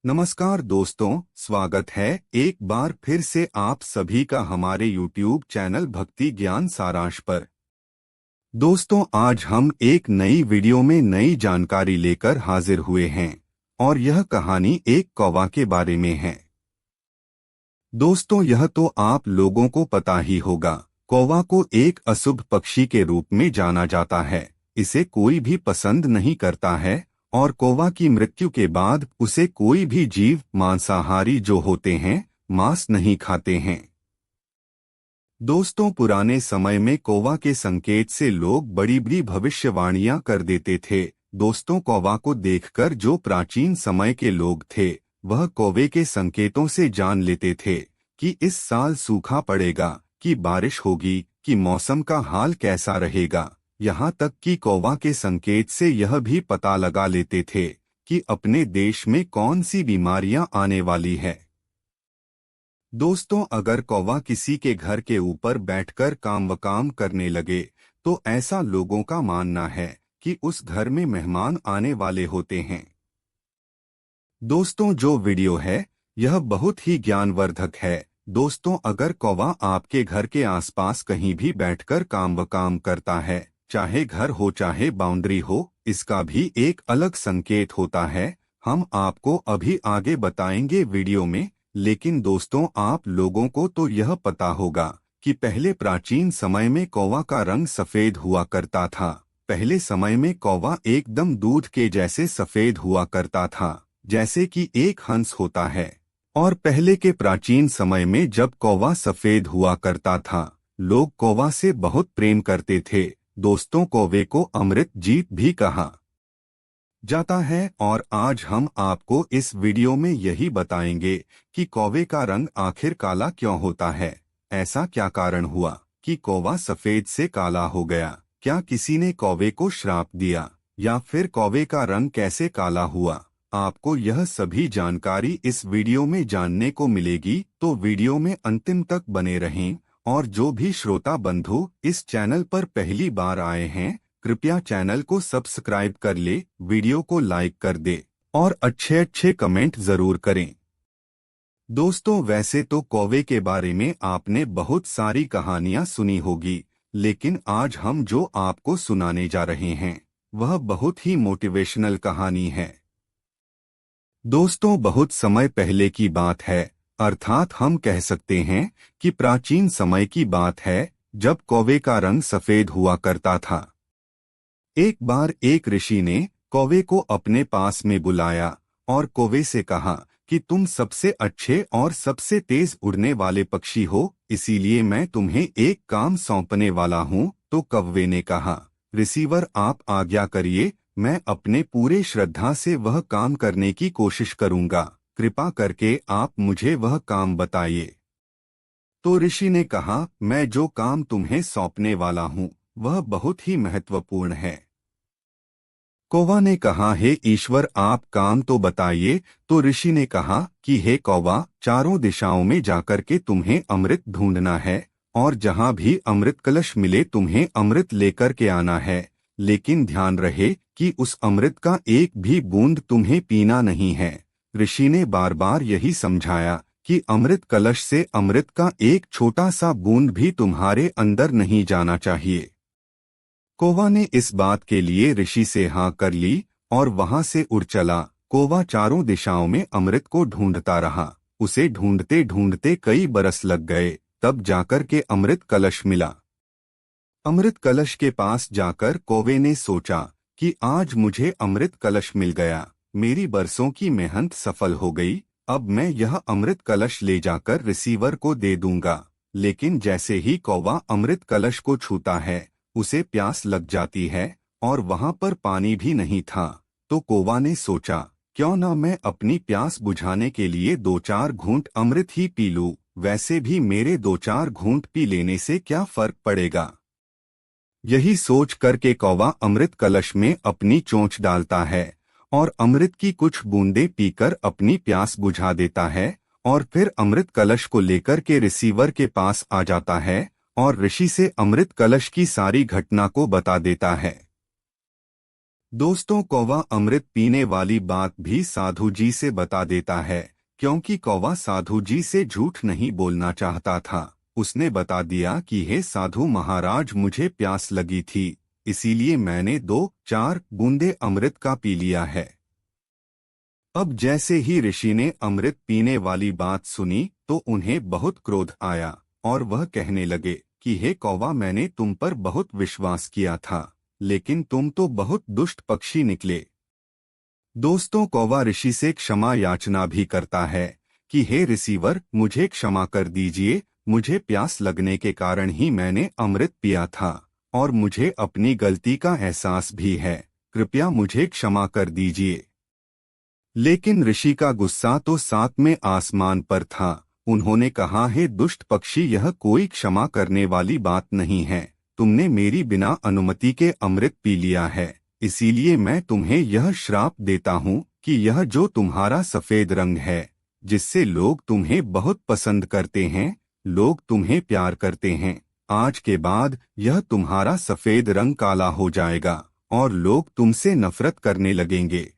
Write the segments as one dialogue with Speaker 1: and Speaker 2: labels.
Speaker 1: नमस्कार दोस्तों, स्वागत है एक बार फिर से आप सभी का हमारे YouTube चैनल भक्ति ज्ञान सारांश पर। दोस्तों, आज हम एक नई वीडियो में नई जानकारी लेकर हाजिर हुए हैं और यह कहानी एक कौवा के बारे में है। दोस्तों, यह तो आप लोगों को पता ही होगा, कौवा को एक अशुभ पक्षी के रूप में जाना जाता है। इसे कोई भी पसंद नहीं करता है और कौवा की मृत्यु के बाद उसे कोई भी जीव मांसाहारी जो होते हैं मांस नहीं खाते हैं। दोस्तों, पुराने समय में कौवा के संकेत से लोग बड़ी बड़ी भविष्यवाणियां कर देते थे। दोस्तों, कौवा को देखकर जो प्राचीन समय के लोग थे वह कौवे के संकेतों से जान लेते थे कि इस साल सूखा पड़ेगा, कि बारिश होगी, कि मौसम का हाल कैसा रहेगा। यहाँ तक कि कौवा के संकेत से यह भी पता लगा लेते थे कि अपने देश में कौन सी बीमारियां आने वाली है। दोस्तों, अगर कौवा किसी के घर के ऊपर बैठकर काम करने लगे तो ऐसा लोगों का मानना है कि उस घर में मेहमान आने वाले होते हैं। दोस्तों, जो वीडियो है यह बहुत ही ज्ञानवर्धक है। दोस्तों, अगर कौवा आपके घर के आसपास कहीं भी बैठकर काम करता है, चाहे घर हो चाहे बाउंड्री हो, इसका भी एक अलग संकेत होता है। हम आपको अभी आगे बताएंगे वीडियो में। लेकिन दोस्तों, आप लोगों को तो यह पता होगा कि पहले प्राचीन समय में कौवा का रंग सफेद हुआ करता था। पहले समय में कौवा एकदम दूध के जैसे सफेद हुआ करता था, जैसे कि एक हंस होता है। और पहले के प्राचीन समय में जब कौवा सफेद हुआ करता था, लोग कौवा से बहुत प्रेम करते थे। दोस्तों, कौवे को अमृत जीत भी कहा जाता है और आज हम आपको इस वीडियो में यही बताएंगे कि कौवे का रंग आखिर काला क्यों होता है। ऐसा क्या कारण हुआ कि कौवा सफेद से काला हो गया? क्या किसी ने कौवे को श्राप दिया या फिर कौवे का रंग कैसे काला हुआ? आपको यह सभी जानकारी इस वीडियो में जानने को मिलेगी, तो वीडियो में अंतिम तक बने रहें। और जो भी श्रोता बंधु इस चैनल पर पहली बार आए हैं, कृपया चैनल को सब्सक्राइब कर ले, वीडियो को लाइक कर दे और अच्छे कमेंट जरूर करें। दोस्तों, वैसे तो कौवे के बारे में आपने बहुत सारी कहानियां सुनी होगी, लेकिन आज हम जो आपको सुनाने जा रहे हैं वह बहुत ही मोटिवेशनल कहानी है। दोस्तों, बहुत समय पहले की बात है, अर्थात हम कह सकते हैं कि प्राचीन समय की बात है, जब कौवे का रंग सफेद हुआ करता था। एक बार एक ऋषि ने कौवे को अपने पास में बुलाया और कौवे से कहा कि तुम सबसे अच्छे और सबसे तेज उड़ने वाले पक्षी हो, इसीलिए मैं तुम्हें एक काम सौंपने वाला हूँ। तो कौवे ने कहा, रिसीवर, आप आज्ञा करिए, मैं अपने पूरे श्रद्धा से वह काम करने की कोशिश करूँगा। कृपा करके आप मुझे वह काम बताइए। तो ऋषि ने कहा, मैं जो काम तुम्हें सौंपने वाला हूँ वह बहुत ही महत्वपूर्ण है। कौवा ने कहा, हे ईश्वर, आप काम तो बताइए। तो ऋषि ने कहा कि हे कौवा, चारों दिशाओं में जाकर के तुम्हें अमृत ढूंढना है और जहाँ भी अमृत कलश मिले तुम्हें अमृत लेकर के आना है। लेकिन ध्यान रहे कि उस अमृत का एक भी बूंद तुम्हें पीना नहीं है। ऋषि ने बार बार यही समझाया कि अमृत कलश से अमृत का एक छोटा सा बूंद भी तुम्हारे अंदर नहीं जाना चाहिए। कौवा ने इस बात के लिए ऋषि से हाँ कर ली और वहां से उड़ चला। कौवा चारों दिशाओं में अमृत को ढूंढता रहा। उसे ढूंढते ढूंढते कई बरस लग गए, तब जाकर के अमृत कलश मिला। अमृत कलश के पास जाकर कौवे ने सोचा कि आज मुझे अमृत कलश मिल गया, मेरी बरसों की मेहनत सफल हो गई। अब मैं यह अमृत कलश ले जाकर रिसीवर को दे दूंगा। लेकिन जैसे ही कौवा अमृत कलश को छूता है, उसे प्यास लग जाती है और वहां पर पानी भी नहीं था। तो कौवा ने सोचा, क्यों ना मैं अपनी प्यास बुझाने के लिए 2-4 घूंट अमृत ही पी लूं। वैसे भी मेरे 2-4 घूंट पी लेने से क्या फर्क पड़ेगा। यही सोच करके कौवा अमृत कलश में अपनी चोंच डालता है और अमृत की कुछ बूंदें पीकर अपनी प्यास बुझा देता है और फिर अमृत कलश को लेकर के रिसीवर के पास आ जाता है और ऋषि से अमृत कलश की सारी घटना को बता देता है। दोस्तों, कौवा अमृत पीने वाली बात भी साधु जी से बता देता है, क्योंकि कौवा साधु जी से झूठ नहीं बोलना चाहता था। उसने बता दिया कि हे साधु महाराज, मुझे प्यास लगी थी, इसीलिए मैंने 2-4 बूंदे अमृत का पी लिया है। अब जैसे ही ऋषि ने अमृत पीने वाली बात सुनी तो उन्हें बहुत क्रोध आया और वह कहने लगे कि हे कौवा, मैंने तुम पर बहुत विश्वास किया था, लेकिन तुम तो बहुत दुष्ट पक्षी निकले। दोस्तों, कौवा ऋषि से क्षमा याचना भी करता है कि हे रिसीवर, मुझे क्षमा कर दीजिए, मुझे प्यास लगने के कारण ही मैंने अमृत पिया था और मुझे अपनी गलती का एहसास भी है, कृपया मुझे क्षमा कर दीजिए। लेकिन ऋषि का गुस्सा तो सातवें आसमान पर था। उन्होंने कहा, हे दुष्ट पक्षी, यह कोई क्षमा करने वाली बात नहीं है। तुमने मेरी बिना अनुमति के अमृत पी लिया है, इसीलिए मैं तुम्हें यह श्राप देता हूँ कि यह जो तुम्हारा सफेद रंग है, जिससे लोग तुम्हें बहुत पसंद करते हैं, लोग तुम्हें प्यार करते हैं, आज के बाद यह तुम्हारा सफेद रंग काला हो जाएगा और लोग तुमसे नफरत करने लगेंगे।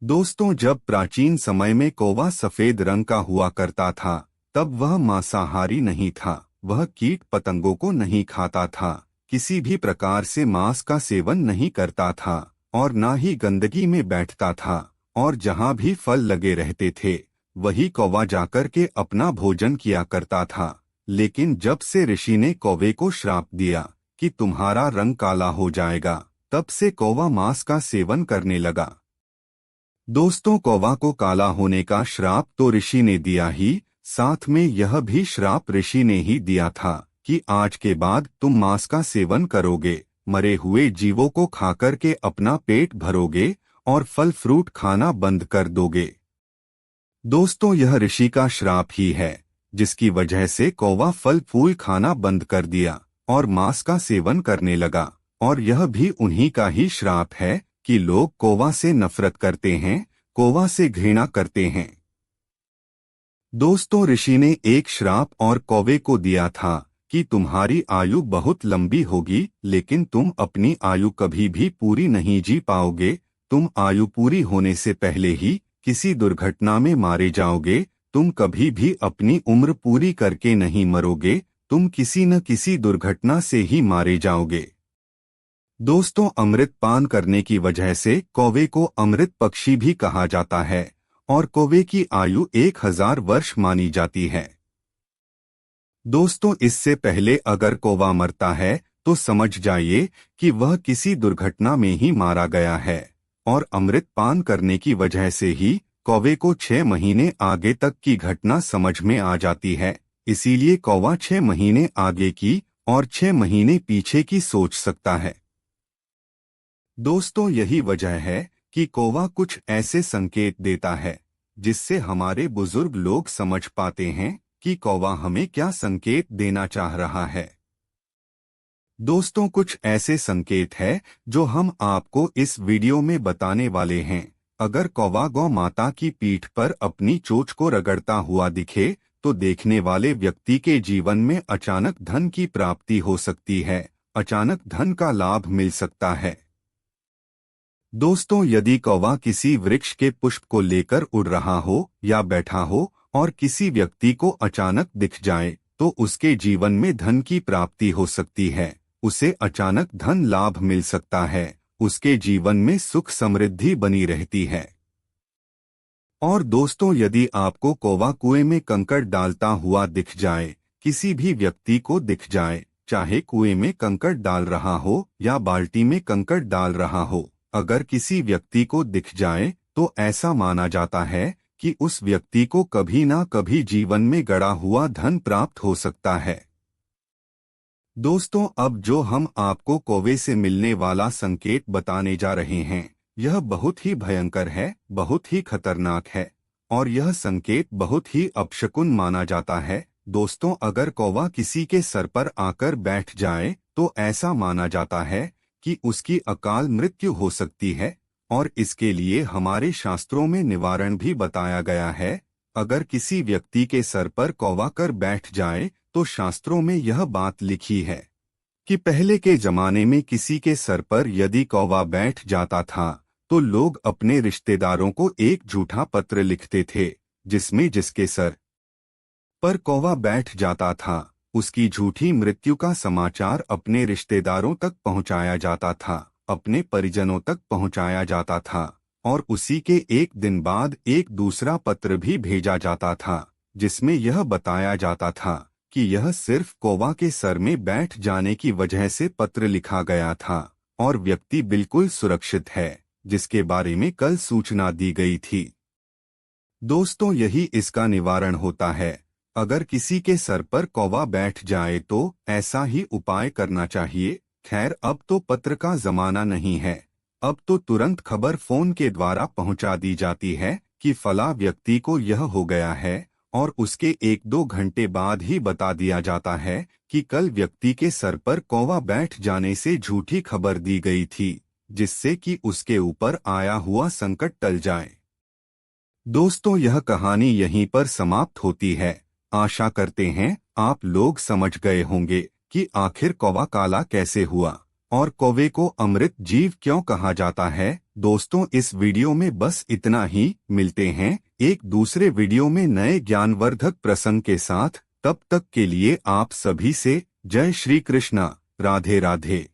Speaker 1: दोस्तों, जब प्राचीन समय में कौवा सफेद रंग का हुआ करता था, तब वह मांसाहारी नहीं था। वह कीट पतंगों को नहीं खाता था, किसी भी प्रकार से मांस का सेवन नहीं करता था और ना ही गंदगी में बैठता था। और जहाँ भी फल लगे रहते थे, वही कौवा जाकर के अपना भोजन किया करता था। लेकिन जब से ऋषि ने कौवे को श्राप दिया कि तुम्हारा रंग काला हो जाएगा, तब से कौवा मांस का सेवन करने लगा। दोस्तों, कौवा को काला होने का श्राप तो ऋषि ने दिया ही, साथ में यह भी श्राप ऋषि ने ही दिया था कि आज के बाद तुम मांस का सेवन करोगे, मरे हुए जीवों को खाकर के अपना पेट भरोगे और फल फ्रूट खाना बंद कर दोगे। दोस्तों, यह ऋषि का श्राप ही है, जिसकी वजह से कौवा फल फूल खाना बंद कर दिया और मांस का सेवन करने लगा। और यह भी उन्हीं का ही श्राप है कि लोग कौवा से नफरत करते हैं, कौवा से घृणा करते हैं। दोस्तों, ऋषि ने एक श्राप और कौवे को दिया था कि तुम्हारी आयु बहुत लंबी होगी, लेकिन तुम अपनी आयु कभी भी पूरी नहीं जी पाओगे। तुम आयु पूरी होने से पहले ही किसी दुर्घटना में मारे जाओगे। तुम कभी भी अपनी उम्र पूरी करके नहीं मरोगे, तुम किसी न किसी दुर्घटना से ही मारे जाओगे। दोस्तों, अमृत पान करने की वजह से कौवे को अमृत पक्षी भी कहा जाता है और कौवे की आयु 1000 वर्ष मानी जाती है। दोस्तों, इससे पहले अगर कौवा मरता है तो समझ जाइए कि वह किसी दुर्घटना में ही मारा गया है और अमृत पान करने की वजह से ही कौवे को 6 महीने आगे तक की घटना समझ में आ जाती है। इसीलिए कौवा 6 महीने आगे की और 6 महीने पीछे की सोच सकता है। दोस्तों, यही वजह है कि कौवा कुछ ऐसे संकेत देता है जिससे हमारे बुजुर्ग लोग समझ पाते हैं कि कौवा हमें क्या संकेत देना चाह रहा है। दोस्तों, कुछ ऐसे संकेत है जो हम आपको इस वीडियो में बताने वाले हैं। अगर कौवा गौ माता की पीठ पर अपनी चोंच को रगड़ता हुआ दिखे तो देखने वाले व्यक्ति के जीवन में अचानक धन की प्राप्ति हो सकती है, अचानक धन का लाभ मिल सकता है। दोस्तों, यदि कौवा किसी वृक्ष के पुष्प को लेकर उड़ रहा हो या बैठा हो और किसी व्यक्ति को अचानक दिख जाए तो उसके जीवन में धन की प्राप्ति हो सकती है, उसे अचानक धन लाभ मिल सकता है, उसके जीवन में सुख समृद्धि बनी रहती है। और दोस्तों, यदि आपको कौवा कुएं में कंकड़ डालता हुआ दिख जाए, किसी भी व्यक्ति को दिख जाए, चाहे कुएं में कंकड़ डाल रहा हो या बाल्टी में कंकड़ डाल रहा हो, अगर किसी व्यक्ति को दिख जाए तो ऐसा माना जाता है कि उस व्यक्ति को कभी ना कभी जीवन में गड़ा हुआ धन प्राप्त हो सकता है। दोस्तों, अब जो हम आपको कौवे से मिलने वाला संकेत बताने जा रहे हैं, यह बहुत ही भयंकर है, बहुत ही खतरनाक है और यह संकेत बहुत ही अपशकुन माना जाता है। दोस्तों, अगर कौवा किसी के सर पर आकर बैठ जाए तो ऐसा माना जाता है कि उसकी अकाल मृत्यु हो सकती है और इसके लिए हमारे शास्त्रों में निवारण भी बताया गया है। अगर किसी व्यक्ति के सर पर कौवा कर बैठ जाए तो शास्त्रों में यह बात लिखी है कि पहले के जमाने में किसी के सर पर यदि कौवा बैठ जाता था तो लोग अपने रिश्तेदारों को एक झूठा पत्र लिखते थे जिसमें जिसके सर पर कौवा बैठ जाता था उसकी झूठी मृत्यु का समाचार अपने रिश्तेदारों तक पहुंचाया जाता था, अपने परिजनों तक पहुंचाया जाता था और उसी के एक दिन बाद एक दूसरा पत्र भी भेजा जाता था जिसमें यह बताया जाता था कि यह सिर्फ कौवा के सर में बैठ जाने की वजह से पत्र लिखा गया था और व्यक्ति बिल्कुल सुरक्षित है जिसके बारे में कल सूचना दी गई थी। दोस्तों, यही इसका निवारण होता है। अगर किसी के सर पर कौवा बैठ जाए तो ऐसा ही उपाय करना चाहिए। खैर, अब तो पत्र का जमाना नहीं है, अब तो तुरंत खबर फोन के द्वारा पहुंचा दी जाती है कि फला व्यक्ति को यह हो गया है और उसके 1-2 घंटे बाद ही बता दिया जाता है कि कल व्यक्ति के सर पर कौवा बैठ जाने से झूठी खबर दी गई थी जिससे कि उसके ऊपर आया हुआ संकट टल जाए। दोस्तों, यह कहानी यहीं पर समाप्त होती है। आशा करते हैं आप लोग समझ गए होंगे कि आखिर कौवा काला कैसे हुआ और कौवे को अमृत जीव क्यों कहा जाता है। दोस्तों, इस वीडियो में बस इतना ही। मिलते हैं एक दूसरे वीडियो में नए ज्ञानवर्धक प्रसंग के साथ। तब तक के लिए आप सभी से जय श्री कृष्णा, राधे राधे।